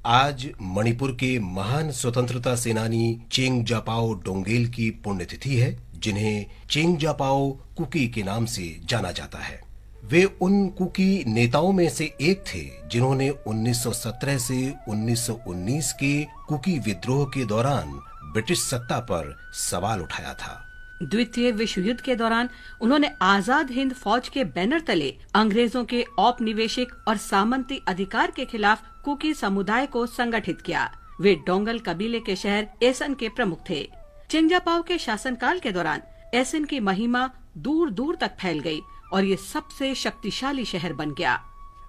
आज मणिपुर के महान स्वतंत्रता सेनानी चेंग जापाओ डोंगेल की पुण्यतिथि है, जिन्हें चेंग जापाओ कुकी के नाम से जाना जाता है। वे उन कुकी नेताओं में से एक थे जिन्होंने 1917 से 1919 के कुकी विद्रोह के दौरान ब्रिटिश सत्ता पर सवाल उठाया था। द्वितीय विश्व युद्ध के दौरान उन्होंने आजाद हिंद फौज के बैनर तले अंग्रेजों के औपनिवेशिक और सामंती अधिकार के खिलाफ कुकी समुदाय को संगठित किया। वे डोंगल कबीले के शहर एसन के प्रमुख थे। चेंग जापाओ के शासनकाल के दौरान एसन की महिमा दूर दूर तक फैल गई और ये सबसे शक्तिशाली शहर बन गया।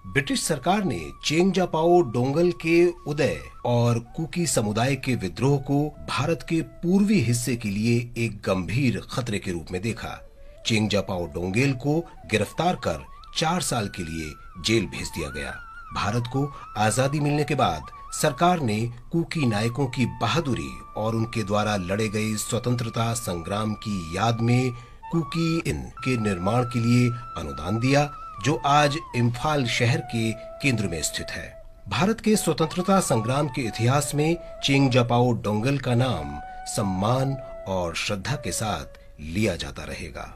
ब्रिटिश सरकार ने चेंग जापाओ डोंगल के उदय और कुकी समुदाय के विद्रोह को भारत के पूर्वी हिस्से के लिए एक गंभीर खतरे के रूप में देखा। चेंग जापाओ डोंगेल को गिरफ्तार कर 4 साल के लिए जेल भेज दिया गया। भारत को आजादी मिलने के बाद सरकार ने कुकी नायकों की बहादुरी और उनके द्वारा लड़े गए स्वतंत्रता संग्राम की याद में कुकी इन के निर्माण के लिए अनुदान दिया, जो आज इम्फाल शहर के केंद्र में स्थित है। भारत के स्वतंत्रता संग्राम के इतिहास में चेंग जापाओ डोंगल का नाम सम्मान और श्रद्धा के साथ लिया जाता रहेगा।